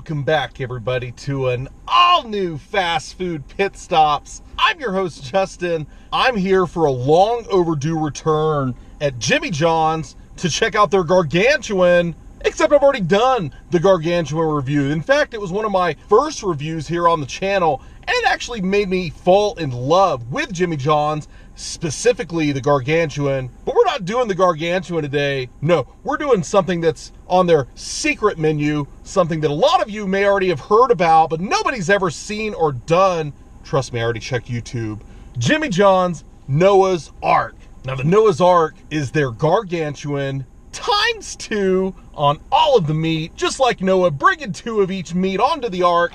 Welcome back, everybody, to an all-new fast food pit stops. I'm your host, Justin. I'm here for a long overdue return at Jimmy John's to check out their Gargantuan, except I've already done the Gargantuan review. In fact, it was one of my first reviews here on the channel, and it actually made me fall in love with Jimmy John's, specifically the Gargantuan. But we're not doing the Gargantuan today. No, we're doing something that's on their secret menu, something that a lot of you may already have heard about, but nobody's ever seen or done. Trust me, I already checked YouTube. Jimmy John's Noah's Ark. Now, the Noah's Ark is their Gargantuan ×2 on all of the meat, just like Noah bringing 2 of each meat onto the Ark.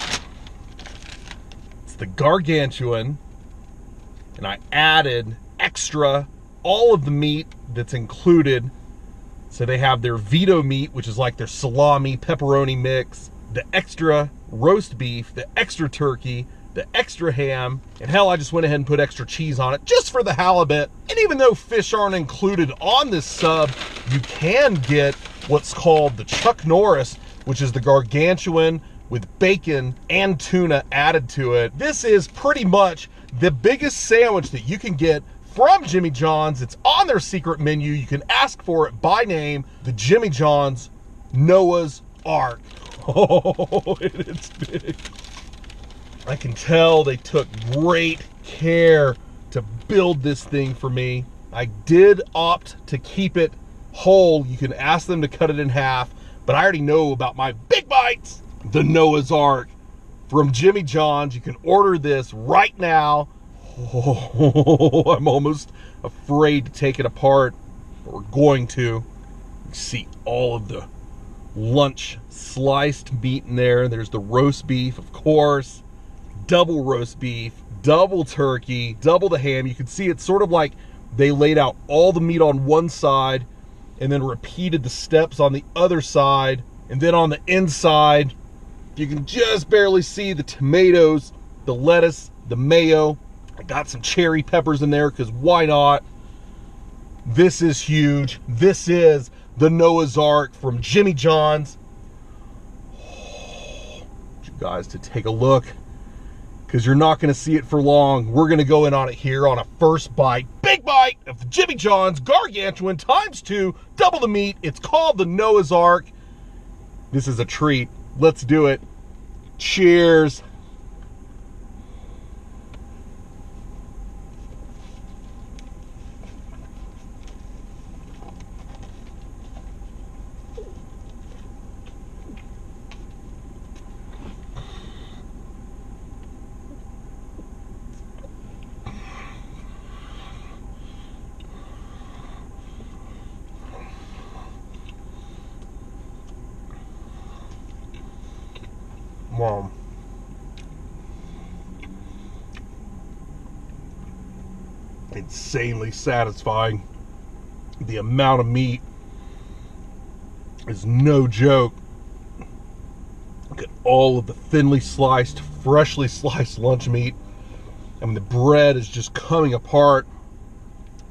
It's the Gargantuan, and I added extra all of the meat that's included. So they have their veto meat, which is like their salami, pepperoni mix, the extra roast beef, the extra turkey, the extra ham, and hell, I just went ahead and put extra cheese on it just for the halibut. And even though fish aren't included on this sub, you can get what's called the Chuck Norris, which is the Gargantuan with bacon and tuna added to it. This is pretty much the biggest sandwich that you can get from Jimmy John's. It's on their secret menu. You can ask for it by name, the Jimmy John's Noah's Ark. Oh, it's big. I can tell they took great care to build this thing for me. I did opt to keep it whole. You can ask them to cut it in half, but I already know about my big bites. The Noah's Ark from Jimmy John's. You can order this right now. Oh, I'm almost afraid to take it apart, but we're going to. You see all of the lunch sliced meat in there. There's the roast beef, of course. Double roast beef, double turkey, double the ham. You can see it's sort of like they laid out all the meat on one side and then repeated the steps on the other side. And then on the inside, you can just barely see the tomatoes, the lettuce, the mayo. I got some cherry peppers in there because why not? This is huge. This is the Noah's Ark from Jimmy John's. I want you guys to take a look, because you're not going to see it for long. We're going to go in on it here on a first bite. Big bite of the Jimmy John's Gargantuan ×2, double the meat. It's called the Noah's Ark. This is a treat. Let's do it. Cheers. Wow. Insanely satisfying. The amount of meat is no joke. Look at all of the thinly sliced, freshly sliced lunch meat. I mean, the bread is just coming apart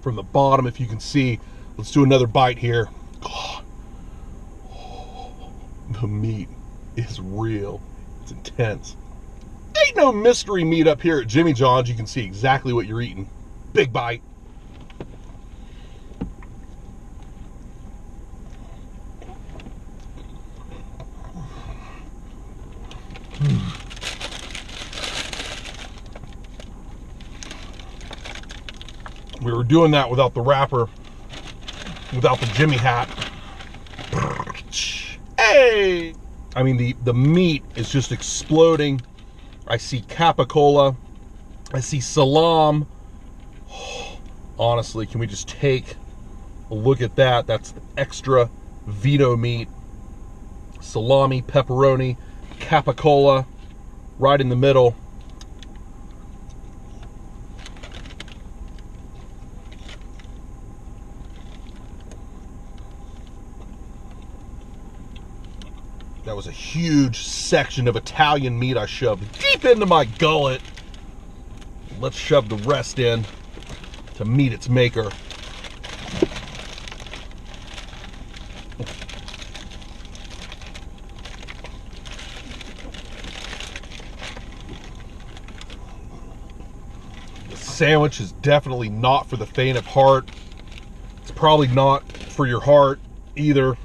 from the bottom, if you can see. Let's do another bite here. God. The meat is real. It's intense. Ain't no mystery meat up here at Jimmy John's. You can see exactly what you're eating. Big bite. We were doing that without the wrapper, without the Jimmy hat. Hey! I mean, the meat is just exploding. I see Capicola. I see Salami. Honestly, can we just take a look at that? That's the extra veto meat. Salami, pepperoni, Capicola, right in the middle. That was a huge section of Italian meat I shoved deep into my gullet. Let's shove the rest in to meet its maker. sandwich is definitely not for the faint of heart. It's probably not for your heart either,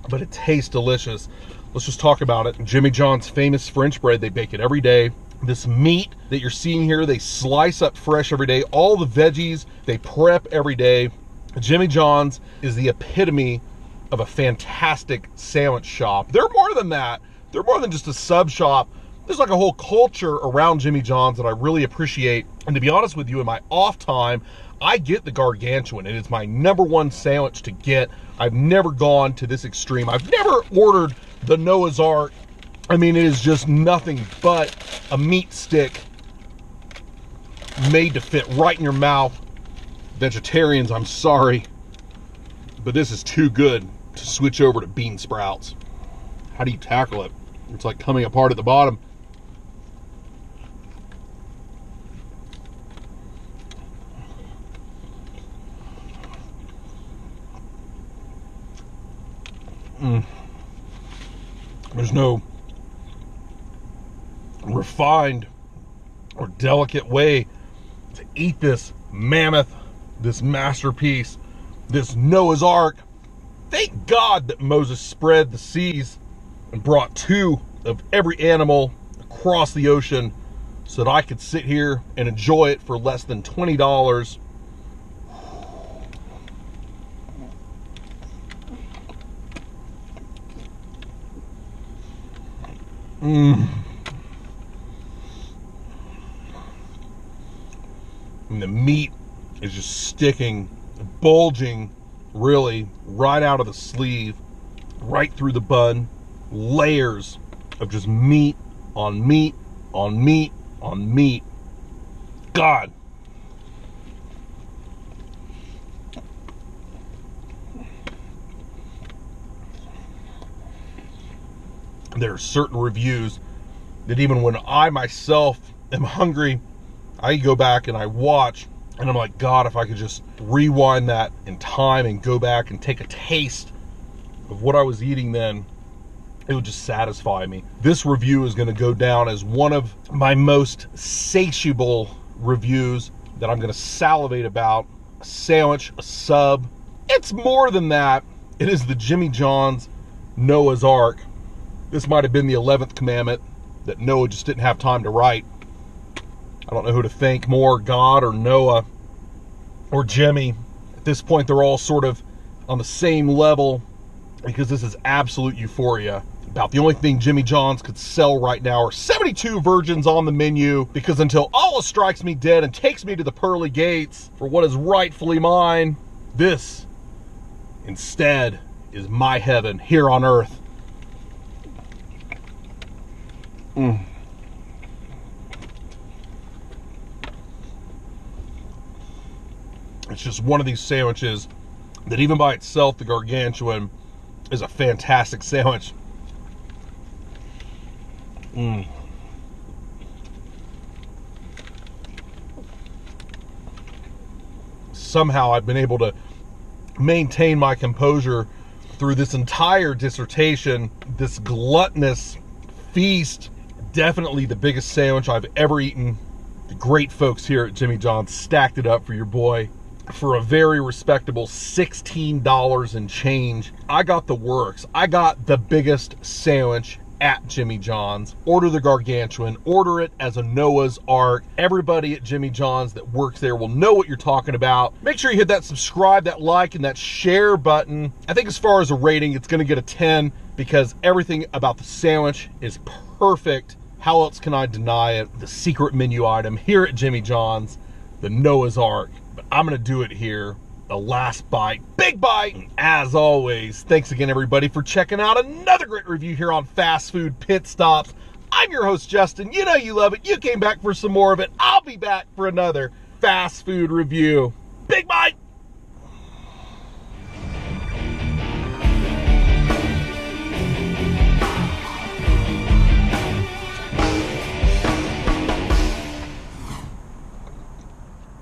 but it tastes delicious. Let's just talk about it. Jimmy John's famous French bread, they bake it every day. This meat that you're seeing here, they slice up fresh every day. All the veggies, they prep every day. Jimmy John's is the epitome of a fantastic sandwich shop. They're more than that. They're more than just a sub shop. There's like a whole culture around Jimmy John's that I really appreciate. And to be honest with you, in my off time, I get the Gargantuan. It is my #1 sandwich to get. I've never gone to this extreme. I've never ordered the Noah's Ark. I mean, it is just nothing but a meat stick made to fit right in your mouth. Vegetarians, I'm sorry, but this is too good to switch over to bean sprouts. How do you tackle it? It's like coming apart at the bottom. There's no refined or delicate way to eat this mammoth, this masterpiece, this Noah's Ark. Thank God that Moses spread the seas and brought 2 of every animal across the ocean so that I could sit here and enjoy it for less than $20. And the meat is just sticking, bulging, really, right out of the sleeve, right through the bun. Layers of just meat on meat on meat on meat. God. There are certain reviews that even when I myself am hungry, I go back and I watch, and I'm like, God, if I could just rewind that in time and go back and take a taste of what I was eating then, it would just satisfy me. This review is going to go down as one of my most satiable reviews that I'm going to salivate about. A sandwich, a sub. It's more than that. It is the Jimmy John's Noah's Ark. This might have been the 11th commandment that Noah just didn't have time to write. I don't know who to thank more, God or Noah or Jimmy. At this point, they're all sort of on the same level because this is absolute euphoria. About the only thing Jimmy John's could sell right now are 72 virgins on the menu, because until Allah strikes me dead and takes me to the pearly gates for what is rightfully mine, this instead is my heaven here on earth. It's just one of these sandwiches that even by itself, the Gargantuan is a fantastic sandwich. Somehow I've been able to maintain my composure through this entire dissertation, this gluttonous feast. Definitely the biggest sandwich I've ever eaten. The great folks here at Jimmy John's stacked it up for your boy for a very respectable $16 and change. I got the works. I got the biggest sandwich at Jimmy John's. Order the Gargantuan. Order it as a Noah's Ark. Everybody at Jimmy John's that works there will know what you're talking about. Make sure you hit that subscribe, that like, and that share button. I think as far as a rating, it's going to get a 10 because everything about the sandwich is perfect. How else can I deny it? The secret menu item here at Jimmy John's, the Noah's Ark. But I'm going to do it here. The last bite, big bite. And as always, thanks again, everybody, for checking out another great review here on Fast Food Pit Stops. I'm your host, Justin. You know you love it. You came back for some more of it. I'll be back for another fast food review.